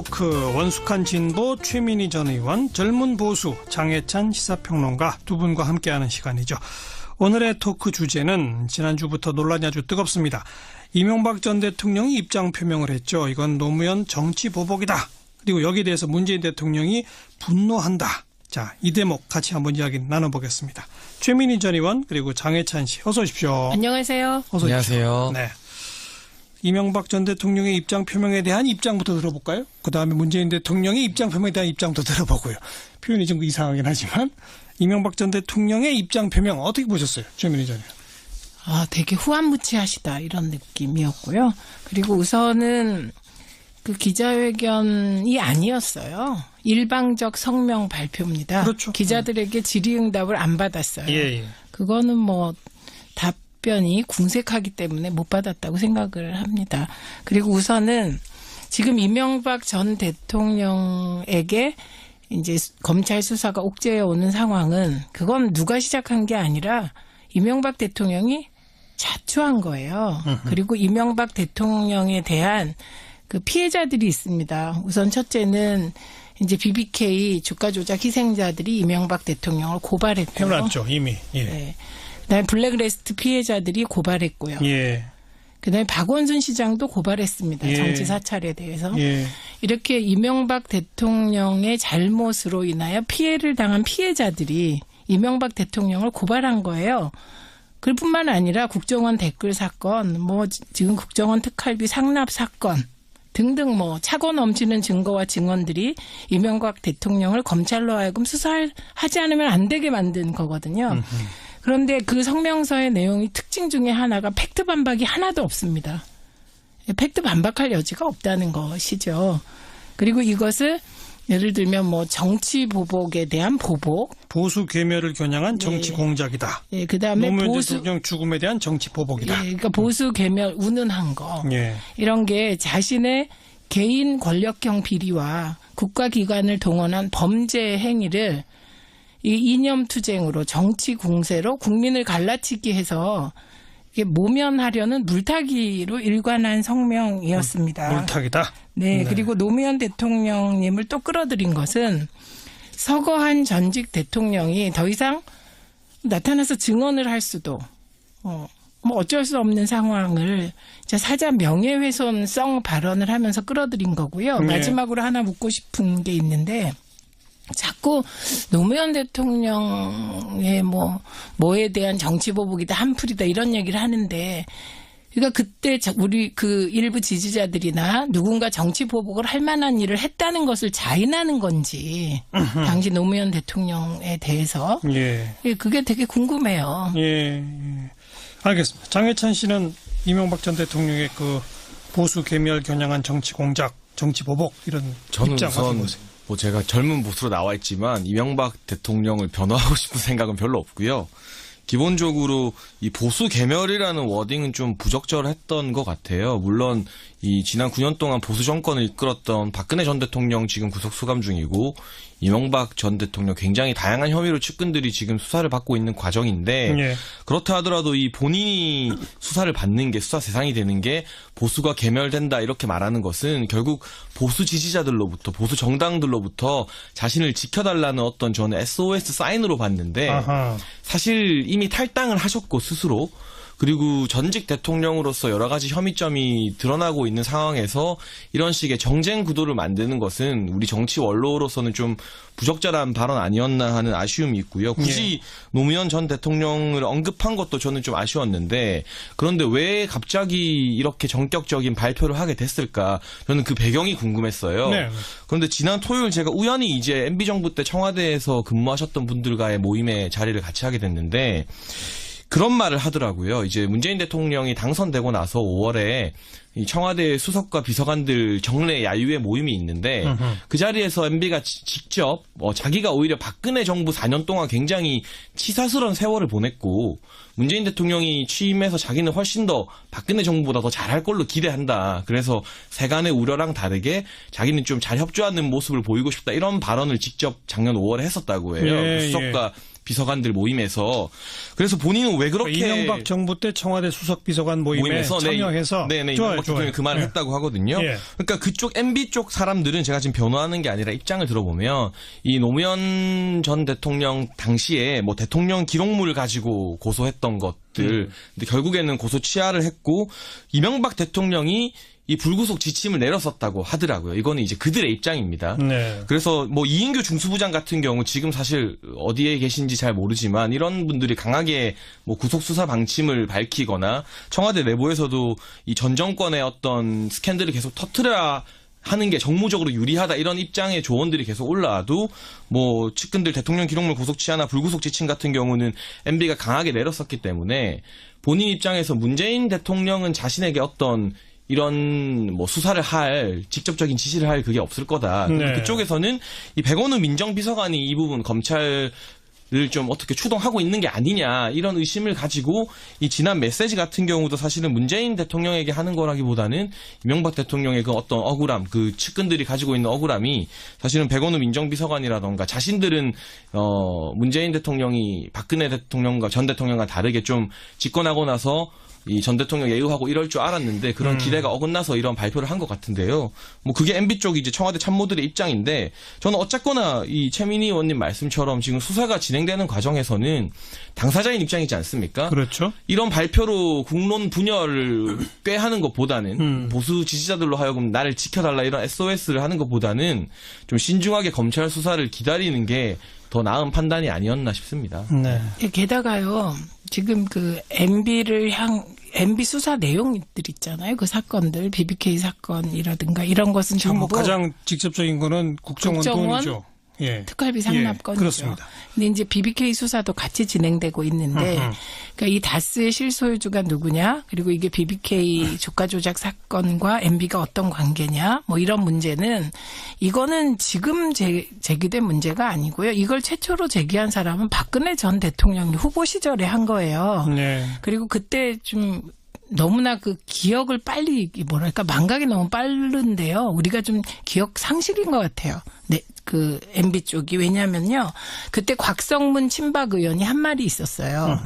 토크 원숙한 진보 최민희 전 의원, 젊은 보수 장해찬 시사평론가 두 분과 함께하는 시간이죠. 오늘의 토크 주제는 지난주부터 논란이 아주 뜨겁습니다. 이명박 전 대통령이 입장 표명을 했죠. 이건 노무현 정치 보복이다. 그리고 여기에 대해서 문재인 대통령이 분노한다. 자, 이 대목 같이 한번 이야기 나눠보겠습니다. 최민희 전 의원 그리고 장해찬 씨 어서 오십시오. 안녕하세요. 어서 안녕하세요. 오십시오. 네. 이명박 전 대통령의 입장 표명에 대한 입장부터 들어볼까요? 그다음에 문재인 대통령의 입장 표명에 대한 입장도 들어보고요. 표현이 좀 이상하긴 하지만 이명박 전 대통령의 입장 표명 어떻게 보셨어요? 최민희 전 의원. 되게 후한무치하시다 이런 느낌이었고요. 그리고 우선은 그 기자회견이 아니었어요. 일방적 성명 발표입니다. 그렇죠. 기자들에게 질의응답을 안 받았어요. 예. 그거는 뭐 답변이 궁색하기 때문에 못 받았다고 생각을 합니다. 그리고 우선은 지금 이명박 전 대통령에게 이제 검찰 수사가 옥죄해 오는 상황은 그건 누가 시작한 게 아니라 이명박 대통령이 자초한 거예요. 그리고 이명박 대통령에 대한 그 피해자들이 있습니다. 우선 첫째는 이제 BBK 주가 조작 희생자들이 이명박 대통령을 고발했고요. 해놨죠 이미. 예. 네. 그다음에 블랙리스트 피해자들이 고발했고요. 예. 그다음에 박원순 시장도 고발했습니다. 예. 정치 사찰에 대해서. 예. 이렇게 이명박 대통령의 잘못으로 인하여 피해를 당한 피해자들이 이명박 대통령을 고발한 거예요. 그뿐만 아니라 국정원 댓글 사건, 뭐 지금 국정원 특활비 상납 사건 등등 뭐 차고 넘치는 증거와 증언들이 이명박 대통령을 검찰로 하여금 수사하지 않으면 안 되게 만든 거거든요. 그런데 그 성명서의 내용이 특징 중에 하나가 팩트 반박이 하나도 없습니다. 팩트 반박할 여지가 없다는 것이죠. 그리고 이것을 예를 들면 뭐 정치 보복에 대한 보복, 보수 괴멸을 겨냥한 정치 공작이다. 예, 그다음에 노무현 보수 대통령 죽음에 대한 정치 보복이다. 예, 그러니까 보수 괴멸 운운한 거. 예. 이런 게 자신의 개인 권력형 비리와 국가기관을 동원한 범죄 행위를 이 이념투쟁으로 정치 공세로 국민을 갈라치기 해서 이게 모면하려는 물타기로 일관한 성명이었습니다. 물타기다. 네, 그리고 노무현 대통령님을 또 끌어들인 것은 서거한 전직 대통령이 더 이상 나타나서 증언을 할 수도 뭐 어쩔 수 없는 상황을 사자 명예훼손성 발언을 하면서 끌어들인 거고요. 네. 마지막으로 하나 묻고 싶은 게 있는데 자꾸 노무현 대통령의 뭐에 대한 정치 보복이다 한풀이다 이런 얘기를 하는데 그러니까 그때 우리 그 일부 지지자들이나 누군가 정치 보복을 할 만한 일을 했다는 것을 자인하는 건지 당시 노무현 대통령에 대해서 예. 그게 되게 궁금해요. 예. 알겠습니다. 장해찬 씨는 이명박 전 대통령의 그 보수 괴멸 겨냥한 정치 공작, 정치 보복 이런 저는 입장 우선 가지고 보세요. 뭐 제가 젊은 보수로 나와 있지만 이명박 대통령을 변호하고 싶은 생각은 별로 없고요. 기본적으로 이 보수 괴멸이라는 워딩은 좀 부적절했던 것 같아요. 물론 이 지난 9년 동안 보수 정권을 이끌었던 박근혜 전 대통령 지금 구속 수감 중이고 이명박 전 대통령 굉장히 다양한 혐의로 측근들이 지금 수사를 받고 있는 과정인데 예. 그렇다 하더라도 이 본인이 수사를 받는 게 수사 대상이 되는 게 보수가 괴멸된다 이렇게 말하는 것은 결국 보수 지지자들로부터 보수 정당들로부터 자신을 지켜달라는 어떤 저는 SOS 사인으로 봤는데 아하. 사실 이미 탈당을 하셨고 스스로 그리고 전직 대통령으로서 여러 가지 혐의점이 드러나고 있는 상황에서 이런 식의 정쟁 구도를 만드는 것은 우리 정치 원로로서는 좀 부적절한 발언 아니었나 하는 아쉬움이 있고요. 굳이 노무현 전 대통령을 언급한 것도 저는 좀 아쉬웠는데 그런데 왜 갑자기 이렇게 전격적인 발표를 하게 됐을까? 저는 그 배경이 궁금했어요. 네. 그런데 지난 토요일 제가 우연히 이제 MB정부 때 청와대에서 근무하셨던 분들과의 모임에 자리를 같이 하게 됐는데 그런 말을 하더라고요. 이제 문재인 대통령이 당선되고 나서 5월에 이 청와대 수석과 비서관들 정례 야유회 모임이 있는데 그 자리에서 MB가 직접 자기가 오히려 박근혜 정부 4년 동안 굉장히 치사스러운 세월을 보냈고 문재인 대통령이 취임해서 자기는 훨씬 더 박근혜 정부보다 더 잘할 걸로 기대한다. 그래서 세간의 우려랑 다르게 자기는 좀 잘 협조하는 모습을 보이고 싶다. 이런 발언을 직접 작년 5월에 했었다고 해요. 예, 그 수석과 비서관들 모임에서 그래서 본인은 왜 그렇게 이명박 정부 때 청와대 수석비서관 모임에 참여해서 이명박 대통령이 그 말을 했다고 하거든요. 예. 그러니까 그쪽 MB 쪽 사람들은 제가 지금 변호하는 게 아니라 입장을 들어보면 이 노무현 전 대통령 당시에 뭐 대통령 기록물을 가지고 고소했던 것들 근데 결국에는 고소 취하를 했고 이명박 대통령이 이 불구속 지침을 내렸었다고 하더라고요. 이거는 이제 그들의 입장입니다. 네. 그래서 뭐 이인규 중수부장 같은 경우 지금 사실 어디에 계신지 잘 모르지만 이런 분들이 강하게 뭐 구속수사 방침을 밝히거나 청와대 내부에서도 이 전 정권의 어떤 스캔들을 계속 터트려야 하는 게 정무적으로 유리하다 이런 입장의 조언들이 계속 올라와도 뭐 측근들 대통령 기록물 고속 취하나 불구속 지침 같은 경우는 MB가 강하게 내렸었기 때문에 본인 입장에서 문재인 대통령은 자신에게 어떤 이런 뭐 수사를 할 직접적인 지시를 할 그게 없을 거다. 네. 그쪽에서는 이 백원우 민정비서관이 이 부분 검찰을 좀 어떻게 추동하고 있는 게 아니냐 이런 의심을 가지고 이 지난 메시지 같은 경우도 사실은 문재인 대통령에게 하는 거라기보다는 이명박 대통령의 그 어떤 억울함 그 측근들이 가지고 있는 억울함이 사실은 백원우 민정비서관이라던가 자신들은 문재인 대통령이 박근혜 대통령과 전 대통령과 다르게 좀 집권하고 나서 이 전 대통령 예우하고 이럴 줄 알았는데 그런 기대가 어긋나서 이런 발표를 한 것 같은데요. 뭐 그게 MB 쪽 이제 청와대 참모들의 입장인데 저는 어쨌거나 이 최민희 의원님 말씀처럼 지금 수사가 진행되는 과정에서는 당사자인 입장이지 않습니까? 그렇죠. 이런 발표로 국론 분열을 꾀하는 것보다는 보수 지지자들로 하여금 나를 지켜달라 이런 SOS를 하는 것보다는 좀 신중하게 검찰 수사를 기다리는 게 더 나은 판단이 아니었나 싶습니다. 네. 게다가요, 지금 그 MB 수사 내용들 있잖아요. 그 사건들, BBK 사건이라든가 이런 것은 지금 뭐 전부 가장 직접적인 거는 국정원 돈이죠. 예. 특활비 상납건이죠. 그렇습니다. 근데 이제 BBK 수사도 같이 진행되고 있는데, 그러니까 이 다스의 실소유주가 누구냐, 그리고 이게 BBK 주가 조작 사건과 MB가 어떤 관계냐, 뭐 이런 문제는 이거는 지금 제기된 문제가 아니고요. 이걸 최초로 제기한 사람은 박근혜 전 대통령이 후보 시절에 한 거예요. 네. 그리고 그때 좀 너무나 그 기억을 빨리 뭐랄까 망각이 너무 빠른데요. 우리가 좀 기억 상실인 것 같아요. 네, 그 MB 쪽이 왜냐하면요. 그때 곽성문 친박 의원이 한 말이 있었어요.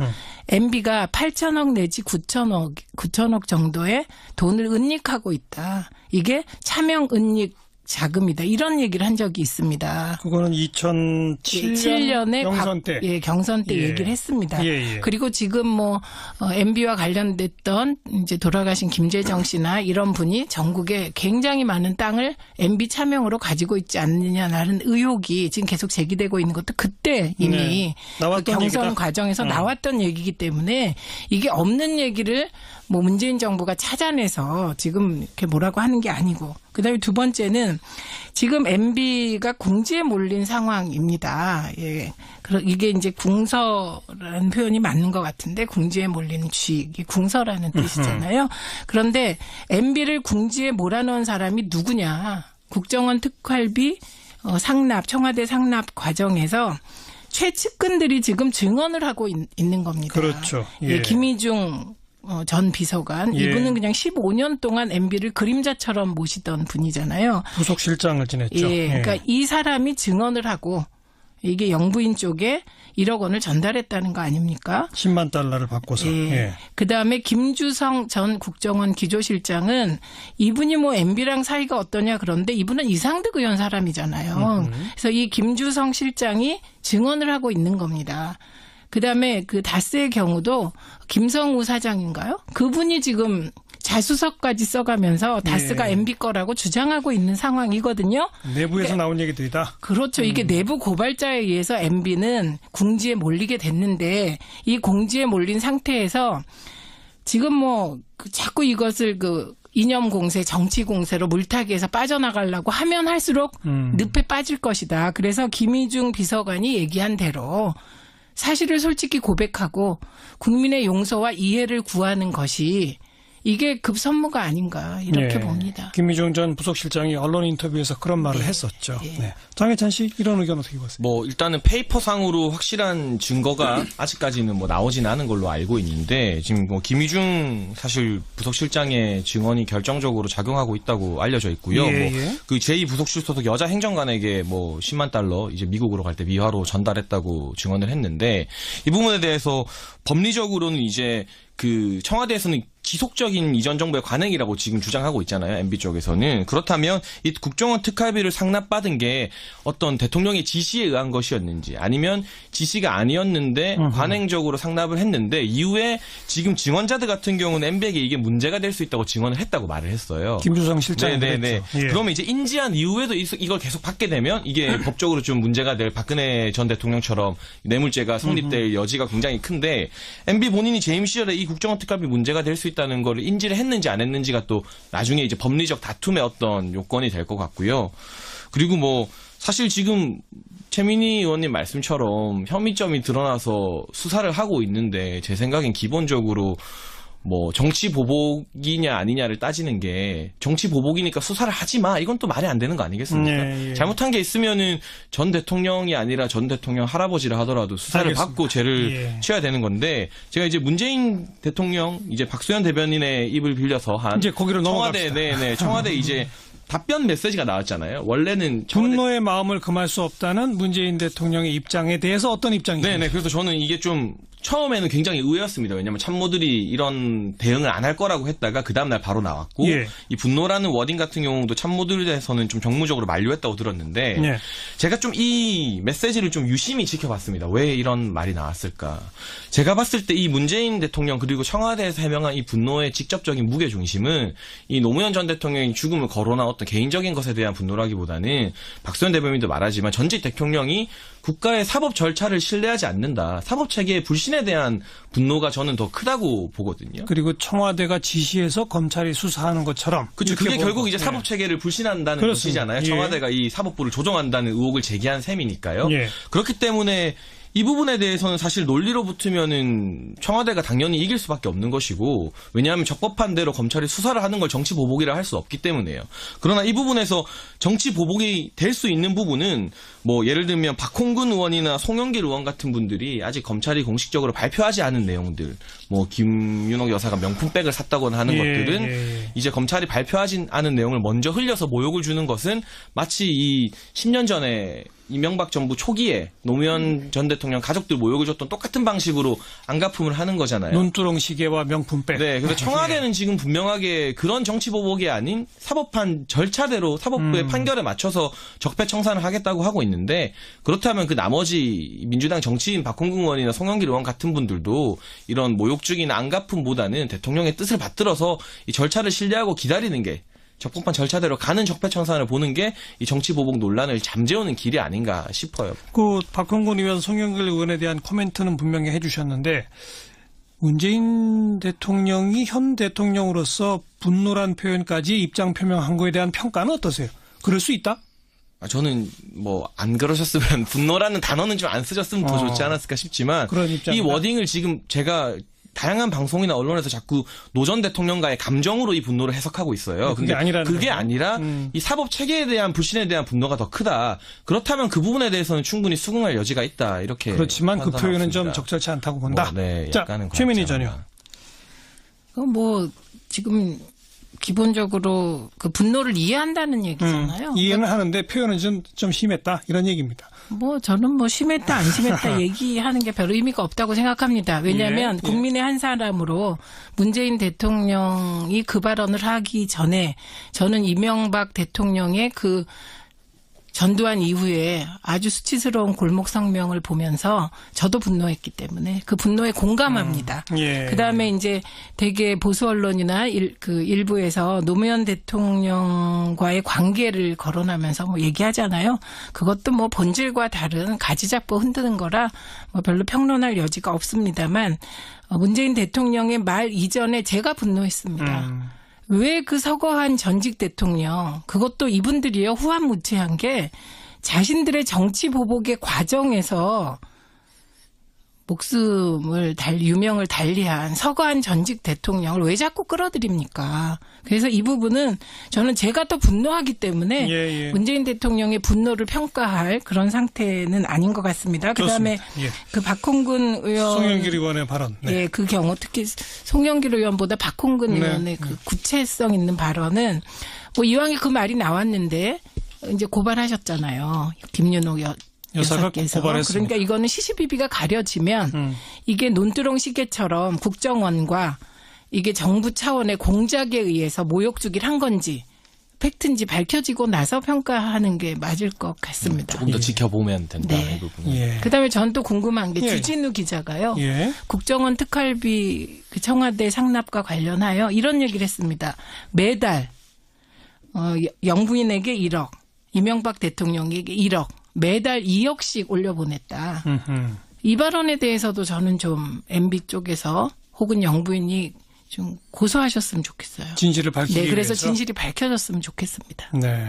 MB가 8천억 내지 9천억 정도의 돈을 은닉하고 있다. 이게 차명 은닉 자금이다. 이런 얘기를 한 적이 있습니다. 그거는 2007년에 경선 때. 경선 때 얘기를 했습니다. 그리고 지금 뭐 MB와 관련됐던 이제 돌아가신 김재정 씨나 이런 분이 전국에 굉장히 많은 땅을 MB 차명으로 가지고 있지 않느냐라는 의혹이 지금 계속 제기되고 있는 것도 그때 이미 그 경선 얘기다. 과정에서 나왔던 얘기이기 때문에 이게 없는 얘기를 뭐 문재인 정부가 찾아내서 지금 이렇게 뭐라고 하는 게 아니고 그다음에 두 번째는 지금 MB가 궁지에 몰린 상황입니다. 예. 이게 이제 궁서라는 표현이 맞는 것 같은데 궁지에 몰리는 쥐 이게 궁서라는 뜻이잖아요. 그런데 MB를 궁지에 몰아넣은 사람이 누구냐? 국정원 특활비 상납 청와대 상납 과정에서 최측근들이 지금 증언을 하고 있는 겁니다. 그렇죠. 예. 김희중 전 비서관 이분은 그냥 15년 동안 MB를 그림자처럼 모시던 분이잖아요. 부속실장을 지냈죠. 그러니까 이 사람이 증언을 하고 이게 영부인 쪽에 1억 원을 전달했다는 거 아닙니까? 10만 달러를 받고서. 그다음에 김주성 전 국정원 기조실장은 이분이 뭐 MB랑 사이가 어떠냐 그런데 이분은 이상득 의원 사람이잖아요. 그래서 이 김주성 실장이 증언을 하고 있는 겁니다. 그다음에 그 다스의 경우도 김성우 사장인가요? 그분이 지금 자수서까지 써가면서 다스가 MB 거라고 주장하고 있는 상황이거든요. 내부에서 나온 얘기들이다. 그렇죠. 이게 내부 고발자에 의해서 MB는 궁지에 몰리게 됐는데 이 궁지에 몰린 상태에서 지금 뭐 자꾸 이것을 그 이념 공세, 정치 공세로 물타기에서 빠져나가려고 하면 할수록 늪에 빠질 것이다. 그래서 김희중 비서관이 얘기한 대로 사실을 솔직히 고백하고 국민의 용서와 이해를 구하는 것이 이게 급선무가 아닌가 이렇게 예. 봅니다. 김미중 전 부속실장이 언론 인터뷰에서 그런 말을 했었죠. 예. 네. 장혜찬 씨 이런 의견 어떻게 보세요? 뭐 일단은 페이퍼상으로 확실한 증거가 아직까지는 뭐 나오지는 않은 걸로 알고 있는데 지금 뭐 김희중 사실 부속실장의 증언이 결정적으로 작용하고 있다고 알려져 있고요. 예, 뭐 예. 그 제2부속실 소속 여자 행정관에게 뭐 10만 달러 이제 미국으로 갈 때 미화로 전달했다고 증언을 했는데 이 부분에 대해서 법리적으로는 이제 그 청와대에서는 지속적인 이전 정부의 관행이라고 지금 주장하고 있잖아요. MB 쪽에서는. 그렇다면 이 국정원 특활비를 상납받은 게 어떤 대통령의 지시에 의한 것이었는지 아니면 지시가 아니었는데 관행적으로 상납을 했는데 이후에 지금 증언자들 같은 경우는 MB에게 이게 문제가 될 수 있다고 증언을 했다고 말을 했어요. 김주성 실장이 네네네. 그랬죠. 예. 그러면 이제 인지한 이후에도 이걸 계속 받게 되면 이게 법적으로 좀 문제가 될 박근혜 전 대통령처럼 뇌물죄가 성립될 여지가 굉장히 큰데 MB 본인이 재임 시절에 이 국정원 특활비 문제가 될 수 있다는 거를 인지를 했는지 안 했는지가 또 나중에 이제 법리적 다툼의 어떤 요건이 될 것 같고요. 그리고 뭐 사실 지금 최민희 의원님 말씀처럼 혐의점이 드러나서 수사를 하고 있는데 제 생각엔 기본적으로 뭐 정치 보복이냐 아니냐를 따지는 게 정치 보복이니까 수사를 하지 마. 이건 또 말이 안 되는 거 아니겠습니까? 예, 예. 잘못한 게 있으면은 전 대통령이 아니라 전 대통령 할아버지라 하더라도 수사를 알겠습니다. 받고 죄를 예. 취해야 되는 건데 제가 이제 문재인 대통령 이제 박수현 대변인의 입을 빌려서 한 이제 거기로 청와대 넘어갑시다. 청와대 이제 답변 메시지가 나왔잖아요. 원래는 분노의 마음을 금할 수 없다는 문재인 대통령의 입장에 대해서 어떤 입장이신가요? 네네. 그래서 저는 이게 좀 처음에는 굉장히 의외였습니다. 왜냐하면 참모들이 이런 대응을 안 할 거라고 했다가 그 다음날 바로 나왔고 예. 이 분노라는 워딩 같은 경우도 참모들에서는 좀 정무적으로 만류했다고 들었는데 예. 제가 좀 이 메시지를 좀 유심히 지켜봤습니다. 왜 이런 말이 나왔을까? 제가 봤을 때 이 문재인 대통령 그리고 청와대에서 해명한 이 분노의 직접적인 무게 중심은 이 노무현 전 대통령이 죽음을 거론한 어떤 개인적인 것에 대한 분노라기보다는 박수현 대변인도 말하지만 전직 대통령이 국가의 사법 절차를 신뢰하지 않는다. 사법 체계의 불신에 대한 분노가 저는 더 크다고 보거든요. 그리고 청와대가 지시해서 검찰이 수사하는 것처럼. 그렇죠. 이렇게 그게 보는 결국 거. 이제 예. 사법 체계를 불신한다는 그렇습니다. 것이잖아요. 예. 청와대가 이 사법부를 조종한다는 의혹을 제기한 셈이니까요. 예. 그렇기 때문에 이 부분에 대해서는 사실 논리로 붙으면은 청와대가 당연히 이길 수밖에 없는 것이고 왜냐하면 적법한 대로 검찰이 수사를 하는 걸 정치 보복이라 할 수 없기 때문에요. 그러나 이 부분에서 정치 보복이 될 수 있는 부분은 뭐 예를 들면 박홍근 의원이나 송영길 의원 같은 분들이 아직 검찰이 공식적으로 발표하지 않은 내용들 뭐 김윤옥 여사가 명품백을 샀다거나 하는 예, 것들은 예. 이제 검찰이 발표하지 않은 내용을 먼저 흘려서 모욕을 주는 것은 마치 이 10년 전에 이명박 정부 초기에 노무현 전 대통령 가족들 모욕을 줬던 똑같은 방식으로 안가품을 하는 거잖아요. 눈두렁 시계와 명품백. 네, 그래서 청와대는 지금 분명하게 그런 정치 보복이 아닌 사법판 절차대로 사법부의 판결에 맞춰서 적폐청산을 하겠다고 하고 있는데 그렇다면 그 나머지 민주당 정치인 박홍근 의원이나 송영길 의원 같은 분들도 이런 모욕적인 안가품보다는 대통령의 뜻을 받들어서 이 절차를 신뢰하고 기다리는 게 적법한 절차대로 가는 적폐청산을 보는 게 이 정치 보복 논란을 잠재우는 길이 아닌가 싶어요. 그 박홍근 의원, 송영길 의원에 대한 코멘트는 분명히 해주셨는데 문재인 대통령이 현 대통령으로서 분노란 표현까지 입장 표명한 거에 대한 평가는 어떠세요? 그럴 수 있다? 저는 뭐 안 그러셨으면 분노라는 단어는 좀 안 쓰셨으면 더 좋지 않았을까 싶지만 그런 입장이다. 이 워딩을 지금 제가 다양한 방송이나 언론에서 자꾸 노 전 대통령과의 감정으로 이 분노를 해석하고 있어요. 그게 아니라는 그게 거죠? 아니라 이 사법 체계에 대한 불신에 대한 분노가 더 크다. 그렇다면 그 부분에 대해서는 충분히 수긍할 여지가 있다. 이렇게 그렇지만 그 판단하고 표현은 좀 있습니다. 적절치 않다고 본다. 네, 자, 약간은 최민희 그렇지 전요. 않나. 뭐 지금 기본적으로 그 분노를 이해한다는 얘기잖아요. 이해는 하는데 표현은 좀 심했다 이런 얘기입니다. 뭐 저는 뭐 심했다 안 심했다 얘기하는 게 별 의미가 없다고 생각합니다. 왜냐하면 예. 국민의 한 사람으로 문재인 대통령이 그 발언을 하기 전에 저는 이명박 대통령의 그 전두환 이후에 아주 수치스러운 골목 성명을 보면서 저도 분노했기 때문에 그 분노에 공감합니다. 예. 그다음에 이제 되게 보수 언론이나 일부에서 노무현 대통령과의 관계를 거론하면서 뭐 얘기하잖아요. 그것도 뭐 본질과 다른 가지 잡고 흔드는 거라 뭐 별로 평론할 여지가 없습니다만 문재인 대통령의 말 이전에 제가 분노했습니다. 왜 그 서거한 전직 대통령, 그것도 이분들이요, 후한무치한 게 자신들의 정치 보복의 과정에서 목숨을 유명을 달리한 서거한 전직 대통령을 왜 자꾸 끌어들입니까? 그래서 이 부분은 저는 제가 더 분노하기 때문에 예. 문재인 대통령의 분노를 평가할 그런 상태는 아닌 것 같습니다. 그다음에 예. 그 박홍근 의원, 송영길 의원의 발언. 네. 예, 그 경우 특히 송영길 의원보다 박홍근 네. 의원의 그 구체성 있는 발언은 뭐 이왕에 그 말이 나왔는데 이제 고발하셨잖아요. 김윤옥 여사가 여사께서. 고발했습니다. 그러니까 이거는 시시비비가 가려지면 이게 논두렁 시계처럼 국정원과 이게 정부 차원의 공작에 의해서 모욕주기를 한 건지 팩트인지 밝혀지고 나서 평가하는 게 맞을 것 같습니다. 조금 더 지켜보면 된다. 네. 이 부분은. 예. 그다음에 전 또 궁금한 게 예. 주진우 기자가요. 예. 국정원 특활비 그 청와대 상납과 관련하여 이런 얘기를 했습니다. 매달 영부인에게 1억, 이명박 대통령에게 1억, 매달 2억씩 올려보냈다. 이 발언에 대해서도 저는 좀 MB 쪽에서 혹은 영부인이 좀 고소하셨으면 좋겠어요. 진실을 밝히기 네, 그래서 위해서. 진실이 밝혀졌으면 좋겠습니다. 네.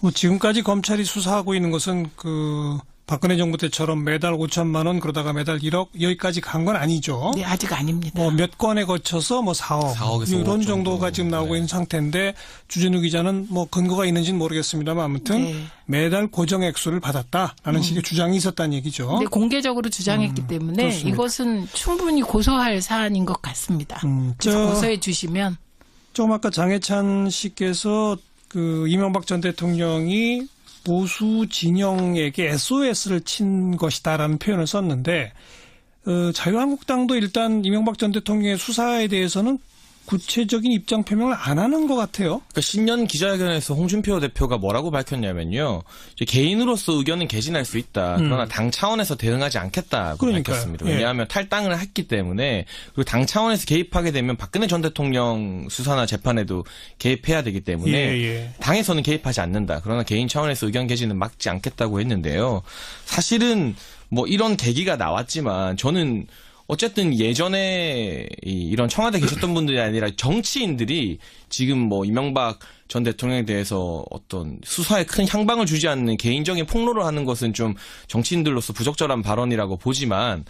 뭐 지금까지 검찰이 수사하고 있는 것은 그 박근혜 정부 때처럼 매달 5천만 원 그러다가 매달 1억 여기까지 간 건 아니죠. 네, 아직 아닙니다. 뭐 몇 건에 거쳐서 뭐 4억 4억에서 이런 5억 정도가 정도. 지금 나오고 네. 있는 상태인데 주진우 기자는 뭐 근거가 있는지는 모르겠습니다만 아무튼 네. 매달 고정 액수를 받았다라는 식의 주장이 있었다는 얘기죠. 근데 공개적으로 주장했기 때문에 그렇습니다. 이것은 충분히 고소할 사안인 것 같습니다. 그래서 고소해 주시면 좀 아까 장해찬 씨께서 그 이명박 전 대통령이 보수 진영에게 SOS를 친 것이다라는 표현을 썼는데 자유한국당도 일단 이명박 전 대통령의 수사에 대해서는 구체적인 입장 표명을 안 하는 것 같아요. 그러니까 신년 기자회견에서 홍준표 대표가 뭐라고 밝혔냐면요. 이제 개인으로서 의견은 개진할 수 있다. 그러나 당 차원에서 대응하지 않겠다고 그러니까요. 밝혔습니다. 예. 왜냐하면 탈당을 했기 때문에 그리고 당 차원에서 개입하게 되면 박근혜 전 대통령 수사나 재판에도 개입해야 되기 때문에 예. 당에서는 개입하지 않는다. 그러나 개인 차원에서 의견 개진은 막지 않겠다고 했는데요. 사실은 뭐 이런 계기가 나왔지만 저는 어쨌든 예전에 이런 청와대 계셨던 분들이 아니라 정치인들이 지금 뭐 이명박 전 대통령에 대해서 어떤 수사에 큰 향방을 주지 않는 개인적인 폭로를 하는 것은 좀 정치인들로서 부적절한 발언이라고 보지만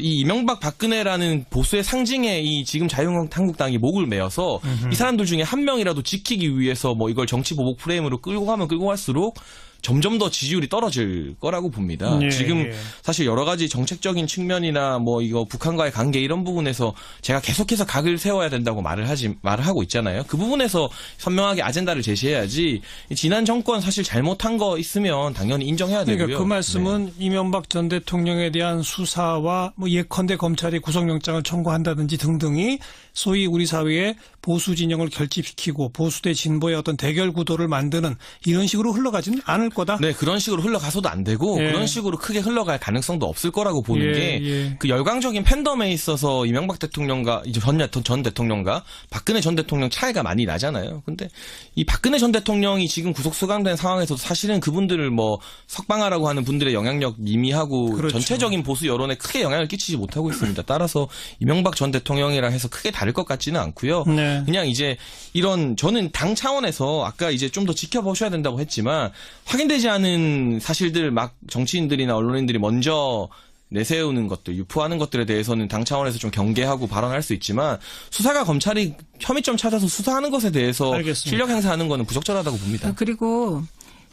이 이명박 박근혜라는 보수의 상징에 이 지금 자유한국당이 목을 메어서 이 사람들 중에 한 명이라도 지키기 위해서 뭐 이걸 정치 보복 프레임으로 끌고 가면 끌고 갈수록 점점 더 지지율이 떨어질 거라고 봅니다. 예, 지금 예. 사실 여러 가지 정책적인 측면이나 뭐 이거 북한과의 관계 이런 부분에서 제가 계속해서 각을 세워야 된다고 말을 하고 있잖아요. 그 부분에서 선명하게 아젠다를 제시해야지 지난 정권 사실 잘못한 거 있으면 당연히 인정해야 되고요. 그러니까 그 말씀은 이명박 전 대통령에 대한 수사와 뭐 예컨대 검찰이 구속영장을 청구한다든지 등등이 소위 우리 사회의 보수 진영을 결집시키고 보수 대 진보의 어떤 대결 구도를 만드는 이런 식으로 흘러가지는 않을 거다. 네, 그런 식으로 흘러가서도 안 되고 예. 그런 식으로 크게 흘러갈 가능성도 없을 거라고 보는 예, 게 예. 그 열광적인 팬덤에 있어서 이명박 대통령과 이제 전 대통령과 박근혜 전 대통령 차이가 많이 나잖아요. 근데 이 박근혜 전 대통령이 지금 구속 수감된 상황에서도 사실은 그분들을 뭐 석방하라고 하는 분들의 영향력 미미하고 그렇죠. 전체적인 보수 여론에 크게 영향을 끼치지 못하고 있습니다. 따라서 이명박 전 대통령이라 해서 크게 다를 것 같지는 않고요. 네. 그냥 이제 이런 저는 당 차원에서 아까 이제 좀 더 지켜보셔야 된다고 했지만 확인되지 않은 사실들 막 정치인들이나 언론인들이 먼저 내세우는 것들, 유포하는 것들에 대해서는 당 차원에서 좀 경계하고 발언할 수 있지만 수사가 검찰이 혐의점 찾아서 수사하는 것에 대해서 알겠습니다. 실력 행사하는 거는 부적절하다고 봅니다. 그리고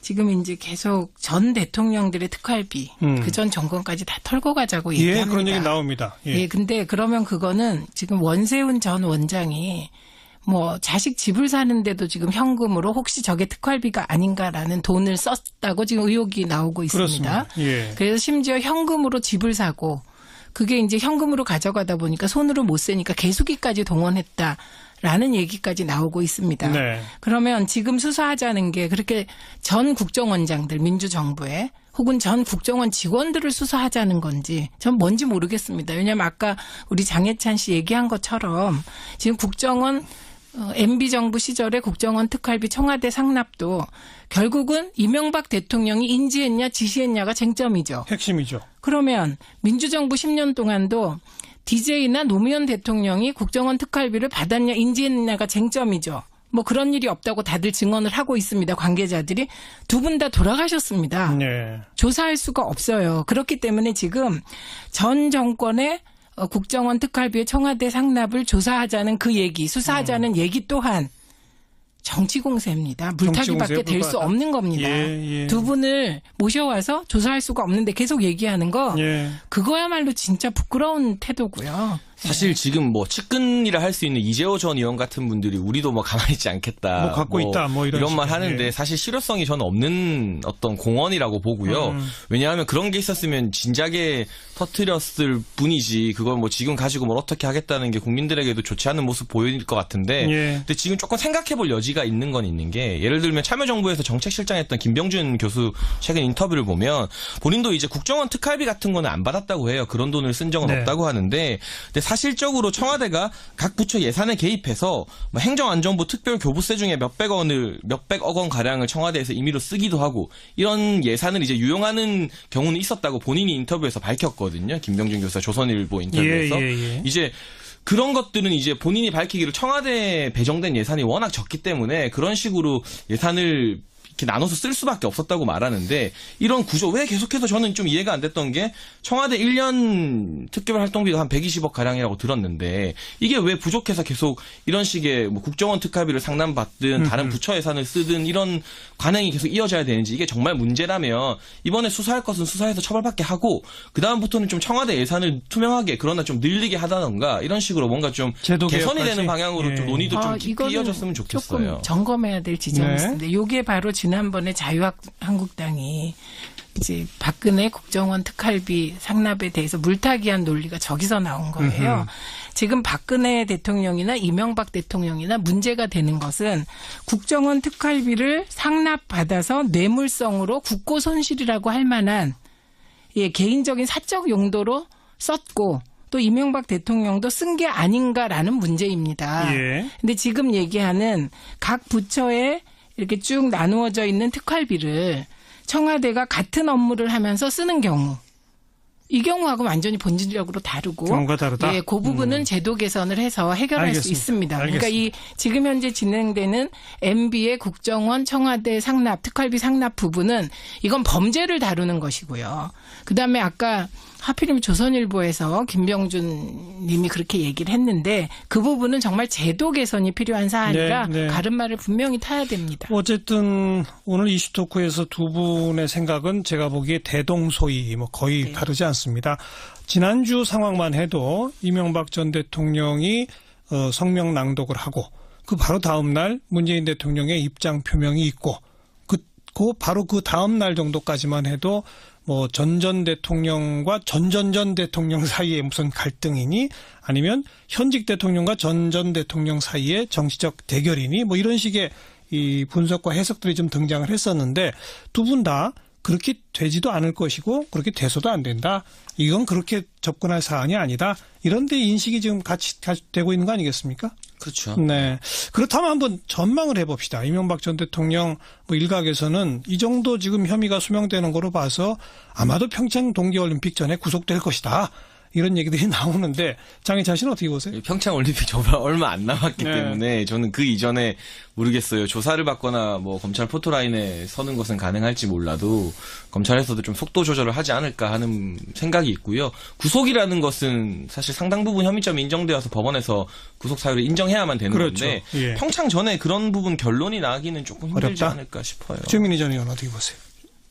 지금 이제 계속 전 대통령들의 특활비 그 전 정권까지 다 털고 가자고 예, 얘기합니다. 그런 얘기 나옵니다. 예. 예, 근데 그러면 그거는 지금 원세훈 전 원장이 뭐 자식 집을 사는데도 지금 현금으로 혹시 저게 특활비가 아닌가라는 돈을 썼다고 지금 의혹이 나오고 있습니다. 그렇습니다. 예. 그래서 심지어 현금으로 집을 사고 그게 이제 현금으로 가져가다 보니까 손으로 못 세니까 개수기까지 동원했다라는 얘기까지 나오고 있습니다. 네. 그러면 지금 수사하자는 게 그렇게 전 국정원장들 민주정부에 혹은 전 국정원 직원들을 수사하자는 건지 전 뭔지 모르겠습니다. 왜냐하면 아까 우리 장해찬 씨 얘기한 것처럼 지금 국정원 MB 정부 시절에 국정원 특활비 청와대 상납도 결국은 이명박 대통령이 인지했냐 지시했냐가 쟁점이죠. 핵심이죠. 그러면 민주정부 10년 동안도 DJ나 노무현 대통령이 국정원 특활비를 받았냐 인지했냐가 쟁점이죠. 뭐 그런 일이 없다고 다들 증언을 하고 있습니다. 관계자들이. 두 분 다 돌아가셨습니다. 네. 조사할 수가 없어요. 그렇기 때문에 지금 전 정권의 국정원 특활비의 청와대 상납을 조사하자는 그 얘기, 수사하자는 얘기 또한 정치 공세입니다. 물타기밖에 될 수 없는 겁니다. 예. 두 분을 모셔와서 조사할 수가 없는데 계속 얘기하는 거 예. 그거야말로 진짜 부끄러운 태도고요. 사실 지금 뭐 측근이라 할 수 있는 이재호 전 의원 같은 분들이 우리도 뭐 가만히 있지 않겠다. 뭐 갖고 있다. 뭐 이런 말 식으로. 하는데 예. 사실 실효성이 저는 없는 어떤 공언이라고 보고요. 왜냐하면 그런 게 있었으면 진작에 터뜨렸을 뿐이지 그걸 뭐 지금 가지고 뭘 어떻게 하겠다는 게 국민들에게도 좋지 않은 모습 보일 것 같은데 예. 근데 지금 조금 생각해볼 여지가 있는 건 있는 게 예를 들면 참여정부에서 정책실장 했던 김병준 교수 최근 인터뷰를 보면 본인도 이제 국정원 특활비 같은 거는 안 받았다고 해요. 그런 돈을 쓴 적은 네. 없다고 하는데 근데 사실적으로 청와대가 각 부처 예산에 개입해서 뭐 행정안전부 특별교부세 중에 몇백억 원 가량을 청와대에서 임의로 쓰기도 하고 이런 예산을 이제 유용하는 경우는 있었다고 본인이 인터뷰에서 밝혔거든요. 김병준 교수가 조선일보 인터뷰에서 예. 이제 그런 것들은 이제 본인이 밝히기로 청와대에 배정된 예산이 워낙 적기 때문에 그런 식으로 예산을 이렇게 나눠서 쓸 수밖에 없었다고 말하는데 이런 구조 왜 계속해서 저는 좀 이해가 안 됐던 게 청와대 1년 특별 활동비가 한 120억 가량이라고 들었는데 이게 왜 부족해서 계속 이런 식의 뭐 국정원 특활비를 상남받든 다른 부처 예산을 쓰든 이런 관행이 계속 이어져야 되는지 이게 정말 문제라면 이번에 수사할 것은 수사해서 처벌받게 하고 그다음부터는 좀 청와대 예산을 투명하게 그러나 좀 늘리게 하다던가 이런 식으로 뭔가 좀 제도 개선이 개혁까지. 되는 방향으로 예. 좀 논의도 좀 깊이 이거는 이어졌으면 좋겠어요. 조금 점검해야 될 지점이 네. 있는데 이게 바로 지난번에 자유한국당이 이제 박근혜 국정원 특활비 상납에 대해서 물타기한 논리가 저기서 나온 거예요. 지금 박근혜 대통령이나 이명박 대통령이나 문제가 되는 것은 국정원 특활비를 상납받아서 뇌물성으로 국고 손실이라고 할 만한 개인적인 사적 용도로 썼고 또 이명박 대통령도 쓴 게 아닌가라는 문제입니다. 예. 근데 지금 얘기하는 각 부처에 이렇게 쭉 나누어져 있는 특활비를 청와대가 같은 업무를 하면서 쓰는 경우 이 경우하고 완전히 본질적으로 다르고 경우가 다르다? 예, 그 부분은 제도 개선을 해서 해결할 수 알겠습니다. 있습니다. 그러니까 알겠습니다. 이 지금 현재 진행되는 MB의 국정원 청와대 상납 특활비 상납 부분은 이건 범죄를 다루는 것이고요. 그다음에 아까 하필이면 조선일보에서 김병준 님이 그렇게 얘기를 했는데 그 부분은 정말 제도 개선이 필요한 사안이라 네. 가름말을 분명히 타야 됩니다. 어쨌든 오늘 이슈토크에서 두 분의 생각은 제가 보기에 대동소이 뭐 거의 네. 다르지 않습니다. 지난주 상황만 해도 이명박 전 대통령이 성명 낭독을 하고 그 바로 다음 날 문재인 대통령의 입장 표명이 있고 바로 그 다음 날 정도까지만 해도 뭐 전 대통령과 전 대통령 사이에 무슨 갈등이니 아니면 현직 대통령과 전 대통령 사이에 정치적 대결이니 뭐 이런 식의 이 분석과 해석들이 좀 등장을 했었는데 두 분 다 그렇게 되지도 않을 것이고 그렇게 돼서도 안 된다. 이건 그렇게 접근할 사안이 아니다. 이런 데 인식이 지금 같이 되고 있는 거 아니겠습니까? 그렇죠. 네. 그렇다면 한번 전망을 해봅시다. 이명박 전 대통령 뭐 일각에서는 이 정도 지금 혐의가 소명되는 거로 봐서 아마도 평창 동계올림픽 전에 구속될 것이다. 이런 얘기들이 나오는데 장희찬 씨는 어떻게 보세요? 평창 올림픽 정말 얼마 안 남았기 네. 때문에 저는 그 이전에 모르겠어요. 조사를 받거나 뭐 검찰 포토라인에 서는 것은 가능할지 몰라도 검찰에서도 좀 속도 조절을 하지 않을까 하는 생각이 있고요. 구속이라는 것은 사실 상당 부분 혐의점이 인정되어서 법원에서 구속 사유를 인정해야만 되는 그렇죠. 건데 예. 평창 전에 그런 부분 결론이 나기는 조금 힘들지 어렵다? 않을까 싶어요. 최민희 전 의원 어떻게 보세요?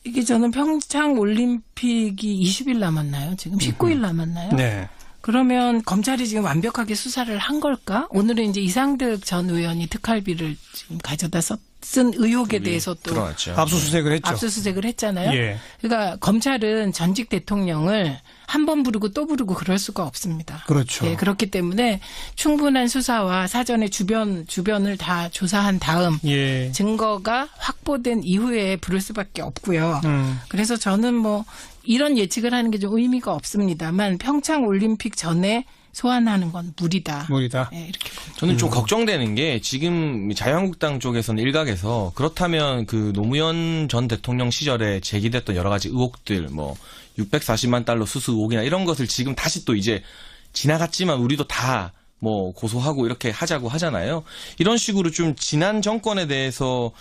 이게 저는 평창 올림픽이 20일 남았나요? 지금 19일 남았나요? 네. 그러면 검찰이 지금 완벽하게 수사를 한 걸까? 오늘은 이제 이상득 전 의원이 특활비를 지금 가져다 쓴 의혹에 대해서 또 드러났죠. 압수수색을 했죠. 압수수색을 했잖아요. 예. 그러니까 검찰은 전직 대통령을 한 번 부르고 또 부르고 그럴 수가 없습니다. 그렇죠. 예, 그렇기 때문에 충분한 수사와 사전에 주변을 다 조사한 다음 예. 증거가 확보된 이후에 부를 수밖에 없고요. 음. 그래서 저는 뭐 이런 예측을 하는 게 좀 의미가 없습니다만 평창 올림픽 전에 소환하는 건 무리다. 무리다. 네, 이렇게 봅니다. 저는 좀 걱정되는 게 지금 자유한국당 쪽에서는 일각에서 그렇다면 그 노무현 전 대통령 시절에 제기됐던 여러 가지 의혹들 뭐 640만 달러 수수 의혹이나 이런 것을 지금 다시 또 이제 지나갔지만 우리도 다 뭐 고소하고 이렇게 하자고 하잖아요. 이런 식으로 좀 지난 정권에 대해서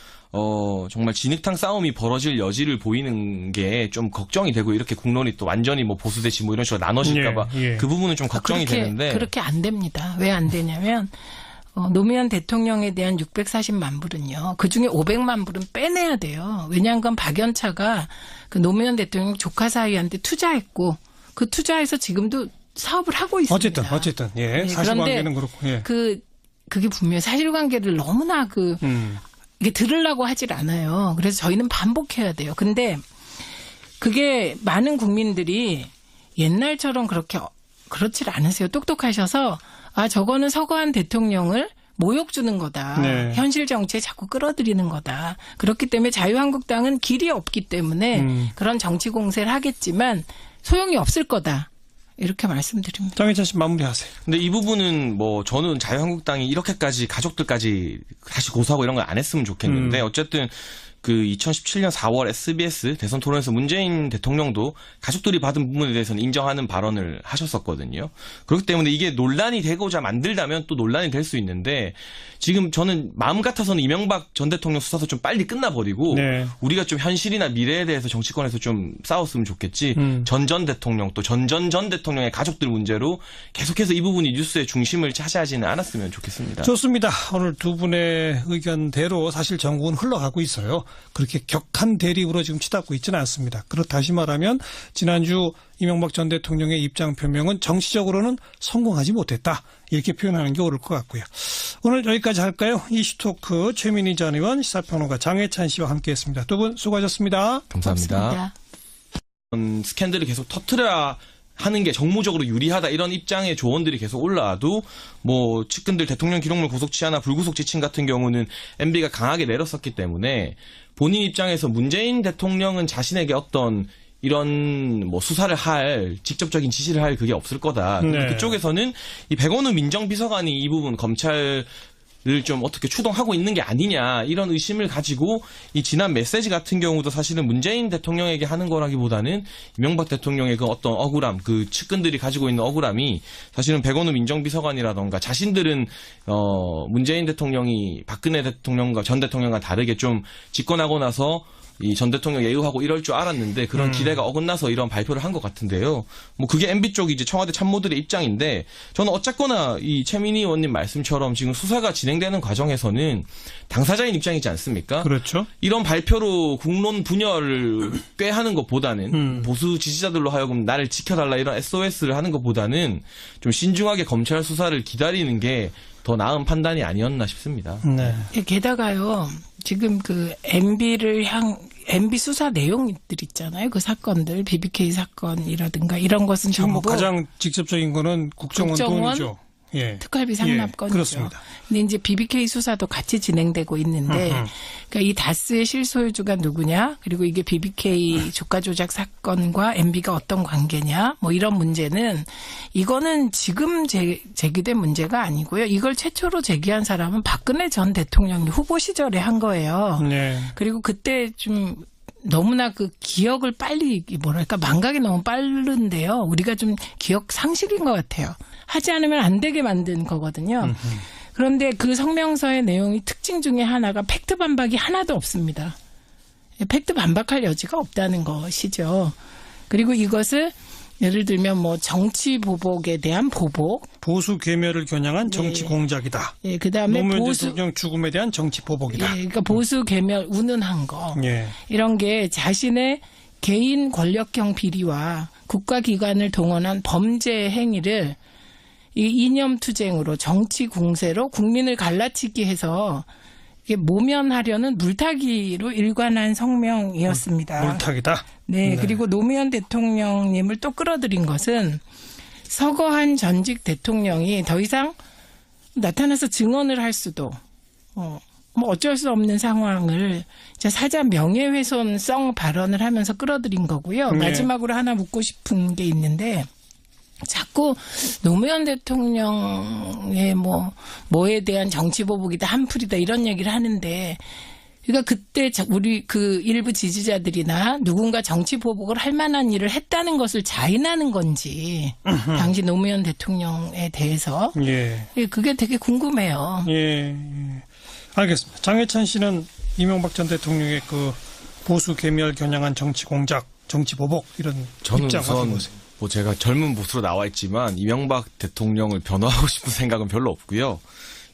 정말 진흙탕 싸움이 벌어질 여지를 보이는 게 좀 걱정이 되고, 이렇게 국론이 또 완전히 뭐 보수 대치 뭐 이런 식으로 나눠질까봐 예. 그 부분은 좀 걱정이 되는데. 그렇게 안 됩니다. 왜 안 되냐면 노무현 대통령에 대한 640만 불은요. 그중에 500만 불은 빼내야 돼요. 왜냐하면 박연차가 그 노무현 대통령 조카 사위한테 투자했고, 그 투자해서 지금도 사업을 하고 있습니다. 어쨌든 예. 네, 사실관계는 그렇고. 예. 그게 분명히 사실관계를 너무나 이게 들으려고 하질 않아요. 그래서 저희는 반복해야 돼요. 근데 그게 많은 국민들이 옛날처럼 그렇질 않으세요. 똑똑하셔서 저거는 서거한 대통령을 모욕 주는 거다. 네. 현실 정치에 자꾸 끌어들이는 거다. 그렇기 때문에 자유한국당은 길이 없기 때문에 그런 정치 공세를 하겠지만 소용이 없을 거다. 이렇게 말씀드립니다. 장혜찬 씨 마무리하세요. 근데 이 부분은 뭐 저는 자유한국당이 이렇게까지 가족들까지 다시 고소하고 이런 걸 안 했으면 좋겠는데, 어쨌든 그 2017년 4월 SBS 대선 토론에서 문재인 대통령도 가족들이 받은 부분에 대해서는 인정하는 발언을 하셨었거든요. 그렇기 때문에 이게 논란이 되고자 만들다면 또 논란이 될 수 있는데, 지금 저는 마음 같아서는 이명박 전 대통령 수사도 좀 빨리 끝나버리고 네. 우리가 좀 현실이나 미래에 대해서 정치권에서 좀 싸웠으면 좋겠지. 전 대통령 또 전 대통령의 가족들 문제로 계속해서 이 부분이 뉴스의 중심을 차지하지는 않았으면 좋겠습니다. 좋습니다. 오늘 두 분의 의견대로 사실 전국은 흘러가고 있어요. 그렇게 격한 대립으로 지금 치닫고 있지는 않습니다. 다시 말하면 지난주 이명박 전 대통령의 입장 표명은 정치적으로는 성공하지 못했다. 이렇게 표현하는 게 옳을 것 같고요. 오늘 여기까지 할까요? 이슈토크 최민희 전 의원, 시사평론가 장혜찬 씨와 함께했습니다. 두 분 수고하셨습니다. 감사합니다. 스캔들을 계속 터트려야 하는 게 정무적으로 유리하다, 이런 입장의 조언들이 계속 올라와도 뭐 측근들 대통령 기록물 구속 취하나 불구속 지침 같은 경우는 MB가 강하게 내렸었기 때문에 본인 입장에서 문재인 대통령은 자신에게 어떤 이런 뭐 수사를 할 직접적인 지시를 할 그게 없을 거다. 네. 그쪽에서는 이 백원우 민정비서관이 이 부분 검찰 를 좀 어떻게 추동하고 있는 게 아니냐, 이런 의심을 가지고 이 지난 메시지 같은 경우도 사실은 문재인 대통령에게 하는 거라기보다는 이명박 대통령의 그 어떤 억울함, 그 측근들이 가지고 있는 억울함이 사실은 백원우 민정비서관이라던가 자신들은 문재인 대통령이 박근혜 대통령과 전 대통령과 다르게 좀 집권하고 나서 이 전 대통령 예우하고 이럴 줄 알았는데 그런 기대가 어긋나서 이런 발표를 한 것 같은데요. 뭐 그게 MB 쪽 이제 청와대 참모들의 입장인데, 저는 어쨌거나 이 최민희 의원님 말씀처럼 지금 수사가 진행되는 과정에서는 당사자인 입장이지 않습니까? 그렇죠. 이런 발표로 국론 분열을 꾀하는 것보다는 보수 지지자들로 하여금 나를 지켜달라 이런 SOS를 하는 것보다는 좀 신중하게 검찰 수사를 기다리는 게 더 나은 판단이 아니었나 싶습니다. 네. 게다가요, 지금 MB 수사 내용들 있잖아요. 그 사건들, BBK 사건이라든가 이런 것은 지금 전부 가장 직접적인 거는 국정원 돈이죠. 예. 특활비 상납건이죠. 그렇습니다. 근데 이제 BBK 수사도 같이 진행되고 있는데, 그러니까 이 다스의 실소유주가 누구냐, 그리고 이게 BBK 주가 조작 사건과 MB가 어떤 관계냐, 뭐 이런 문제는 이거는 지금 제기된 문제가 아니고요. 이걸 최초로 제기한 사람은 박근혜 전 대통령이 후보 시절에 한 거예요. 네. 그리고 그때 좀 너무나 그 기억을 빨리 망각이 너무 빠른데요. 우리가 좀 기억 상실인 것 같아요. 하지 않으면 안 되게 만든 거거든요. 그런데 그 성명서의 내용이 특징 중에 하나가 팩트 반박이 하나도 없습니다. 팩트 반박할 여지가 없다는 것이죠. 그리고 이것을 예를 들면 뭐 정치 보복에 대한 보복, 보수 괴멸을 겨냥한 정치 공작이다. 예, 그다음에 노무현 보수 대통령 죽음에 대한 정치 보복이다. 예, 그러니까 보수 괴멸 운운한 거. 예. 이런 게 자신의 개인 권력형 비리와 국가기관을 동원한 범죄 행위를 이 이념투쟁으로 정치 공세로 국민을 갈라치기 해서 이게 모면하려는 물타기로 일관한 성명이었습니다. 물타기다. 네, 그리고 노무현 대통령님을 또 끌어들인 것은 서거한 전직 대통령이 더 이상 나타나서 증언을 할 수도 뭐 어쩔 수 없는 상황을 사자 명예훼손성 발언을 하면서 끌어들인 거고요. 네. 마지막으로 하나 묻고 싶은 게 있는데, 자꾸 노무현 대통령의 뭐에 대한 정치 보복이다, 한풀이다 이런 얘기를 하는데, 그러니까 그때 우리 그 일부 지지자들이나 누군가 정치 보복을 할 만한 일을 했다는 것을 자인하는 건지 당시 노무현 대통령에 대해서 예. 그게 되게 궁금해요. 예. 알겠습니다. 장해찬 씨는 이명박 전 대통령의 그 보수 개멸 겨냥한 정치 공작, 정치 보복 이런 저는 입장 어떻게 우선 보세요? 뭐 제가 젊은 보수로 나와 있지만 이명박 대통령을 변호하고 싶은 생각은 별로 없고요.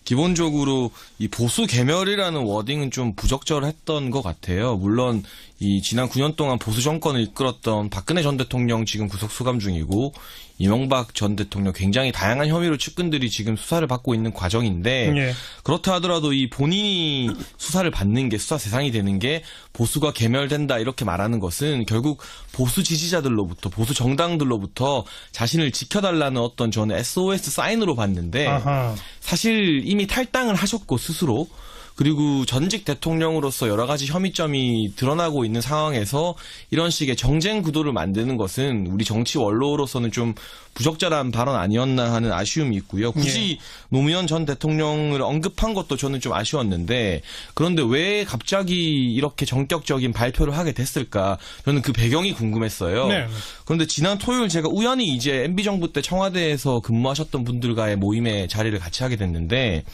기본적으로 이 보수 개멸이라는 워딩은 좀 부적절했던 것 같아요. 물론 이 지난 9년 동안 보수 정권을 이끌었던 박근혜 전 대통령 지금 구속 수감 중이고 이명박 전 대통령 굉장히 다양한 혐의로 측근들이 지금 수사를 받고 있는 과정인데 예. 그렇다 하더라도 이 본인이 수사를 받는 게 수사 대상이 되는 게 보수가 개멸된다 이렇게 말하는 것은 결국 보수 지지자들로부터 보수 정당들로부터 자신을 지켜달라는 어떤 저는 SOS 사인으로 봤는데 아하. 사실 이미 탈당을 하셨고 스스로 그리고 전직 대통령으로서 여러 가지 혐의점이 드러나고 있는 상황에서 이런 식의 정쟁 구도를 만드는 것은 우리 정치 원로로서는 좀 부적절한 발언 아니었나 하는 아쉬움이 있고요. 굳이 노무현 전 대통령을 언급한 것도 저는 좀 아쉬웠는데 그런데 왜 갑자기 이렇게 전격적인 발표를 하게 됐을까? 저는 그 배경이 궁금했어요. 네. 그런데 지난 토요일 제가 우연히 이제 MB정부 때 청와대에서 근무하셨던 분들과의 모임에 자리를 같이 하게 됐는데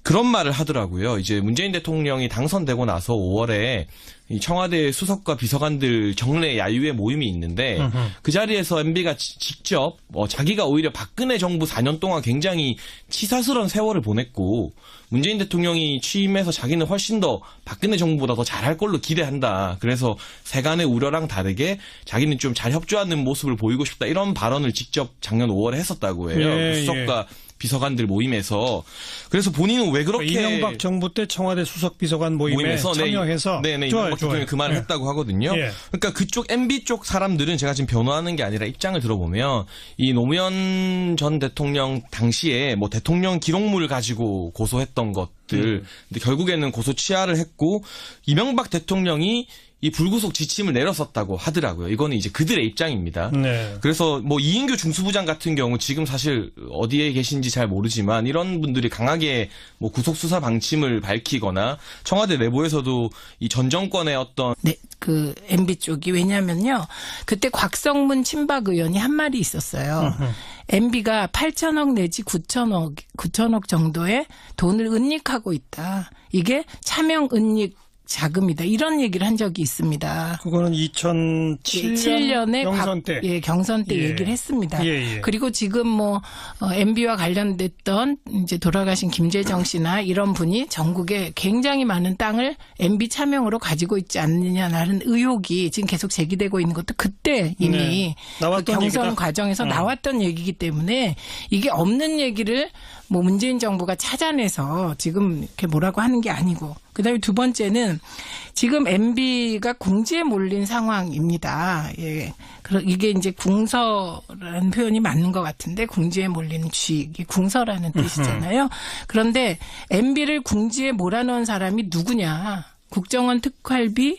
그런 말을 하더라고요. 이제 문재인 대통령이 당선되고 나서 5월에 이 청와대 수석과 비서관들 정례 야유회 모임이 있는데 그 자리에서 MB가 직접 자기가 오히려 박근혜 정부 4년 동안 굉장히 치사스러운 세월을 보냈고 문재인 대통령이 취임해서 자기는 훨씬 더 박근혜 정부보다 더 잘할 걸로 기대한다. 그래서 세간의 우려랑 다르게 자기는 좀 잘 협조하는 모습을 보이고 싶다. 이런 발언을 직접 작년 5월에 했었다고 해요. 예, 그 수석과 비서관들 모임에서. 그래서 본인은 왜 그렇게 이명박 정부 때 청와대 수석 비서관 모임에 참여해서 네네 좋아요, 이명박 대통령이 그 말을 예. 했다고 하거든요. 예. 그러니까 그쪽 MB 쪽 사람들은 제가 지금 변호하는 게 아니라 입장을 들어보면 이 노무현 전 대통령 당시에 뭐 대통령 기록물을 가지고 고소했던 것들 근데 결국에는 고소 취하를 했고 이명박 대통령이 이 불구속 지침을 내렸었다고 하더라고요. 이거는 이제 그들의 입장입니다. 네. 그래서 뭐 이인규 중수부장 같은 경우 지금 사실 어디에 계신지 잘 모르지만 이런 분들이 강하게 뭐 구속 수사 방침을 밝히거나 청와대 내부에서도 이 전 정권의 어떤 네, 그 MB 쪽이 왜냐면요. 그때 곽성문 친박 의원이 한 말이 있었어요. MB가 8천억 내지 9천억 정도의 돈을 은닉하고 있다. 이게 차명 은닉 자금이다. 이런 얘기를 한 적이 있습니다. 그거는 2007년에 경선 때. 경선 때 예. 얘기를 했습니다. 예. 그리고 지금 뭐 MB와 관련됐던 이제 돌아가신 김재정 씨나 이런 분이 전국에 굉장히 많은 땅을 MB 차명으로 가지고 있지 않느냐라는 의혹이 지금 계속 제기되고 있는 것도 그때 이미 네. 그 나왔던 경선 얘기다. 과정에서 나왔던 얘기이기 때문에 이게 없는 얘기를 뭐 문재인 정부가 찾아내서 지금 이렇게 뭐라고 하는 게 아니고 그다음에 두 번째는 지금 MB가 궁지에 몰린 상황입니다. 예. 이게 이제 궁서라는 표현이 맞는 것 같은데 궁지에 몰리는 쥐, 궁서라는 뜻이잖아요. 그런데 MB를 궁지에 몰아넣은 사람이 누구냐. 국정원 특활비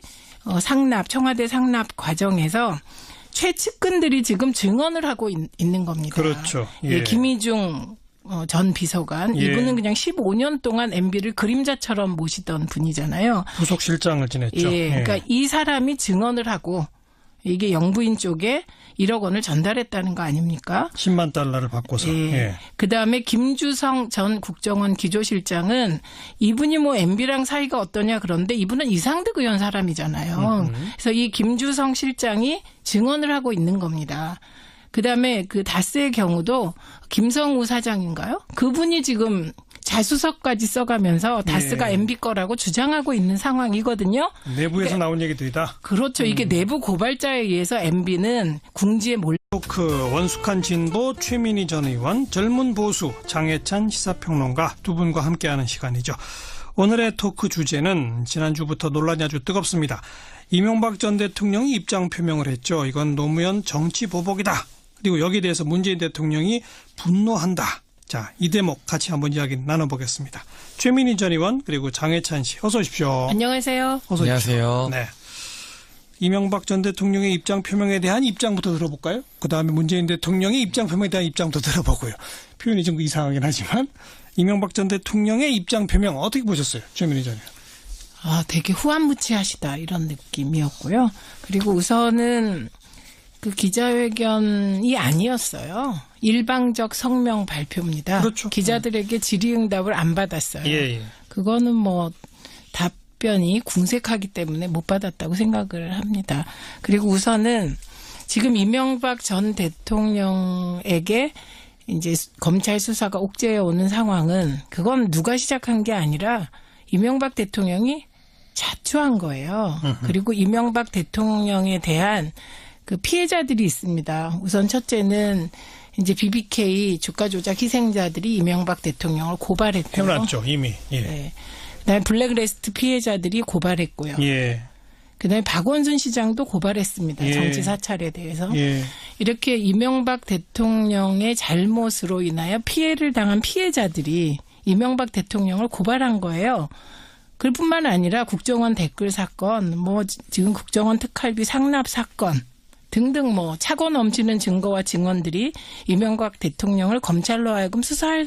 상납, 청와대 상납 과정에서 최측근들이 지금 증언을 하고 있는 겁니다. 그렇죠. 예, 김희중 전 비서관 예. 이분은 그냥 15년 동안 MB를 그림자처럼 모시던 분이잖아요. 부속실장을 지냈죠. 예, 그러니까 이 사람이 증언을 하고 이게 영부인 쪽에 1억 원을 전달했다는 거 아닙니까? 10만 달러를 받고서. 예. 예. 그다음에 김주성 전 국정원 기조실장은 이분이 뭐 MB랑 사이가 어떠냐 그런데 이분은 이상득 의원 사람이잖아요. 그래서 이 김주성 실장이 증언을 하고 있는 겁니다. 그다음에 그 다스의 경우도 김성우 사장인가요? 그분이 지금 자수서까지 써가면서 다스가 MB 거라고 주장하고 있는 상황이거든요. 내부에서 나온 얘기들이다. 그렇죠. 이게 내부 고발자에 의해서 MB는 궁지에 몰 그 원숙한 진보 최민희 전 의원, 젊은 보수 장해찬 시사평론가 두 분과 함께하는 시간이죠. 오늘의 토크 주제는 지난주부터 논란이 아주 뜨겁습니다. 이명박 전 대통령이 입장 표명을 했죠. 이건 노무현 정치 보복이다. 그리고 여기에 대해서 문재인 대통령이 분노한다. 자, 이 대목 같이 한번 이야기 나눠보겠습니다. 최민희 전 의원 그리고 장해찬 씨 어서 오십시오. 안녕하세요. 어서 안녕하세요. 오십시오. 네. 이명박 전 대통령의 입장 표명에 대한 입장부터 들어볼까요? 그다음에 문재인 대통령의 입장 표명에 대한 입장부터 들어보고요. 표현이 좀 이상하긴 하지만 이명박 전 대통령의 입장 표명 어떻게 보셨어요? 최민희 전 의원. 되게 후한무치하시다 이런 느낌이었고요. 그리고 우선은 그 기자회견이 아니었어요. 일방적 성명 발표입니다. 그렇죠. 기자들에게 질의응답을 안 받았어요. 예. 그거는 뭐 답변이 궁색하기 때문에 못 받았다고 생각을 합니다. 그리고 우선은 지금 이명박 전 대통령에게 이제 검찰 수사가 옥죄해 오는 상황은 그건 누가 시작한 게 아니라 이명박 대통령이 자초한 거예요. 그리고 이명박 대통령에 대한 그 피해자들이 있습니다. 우선 첫째는 이제 BBK 주가 조작 희생자들이 이명박 대통령을 고발했고요. 해놨죠 이미. 예. 네. 그다음에 블랙리스트 피해자들이 고발했고요. 예. 그다음에 박원순 시장도 고발했습니다. 예. 정치 사찰에 대해서. 예. 이렇게 이명박 대통령의 잘못으로 인하여 피해를 당한 피해자들이 이명박 대통령을 고발한 거예요. 그뿐만 아니라 국정원 댓글 사건, 뭐 지금 국정원 특활비 상납 사건 등등 뭐 차고 넘치는 증거와 증언들이 이명박 대통령을 검찰로 하여금 수사할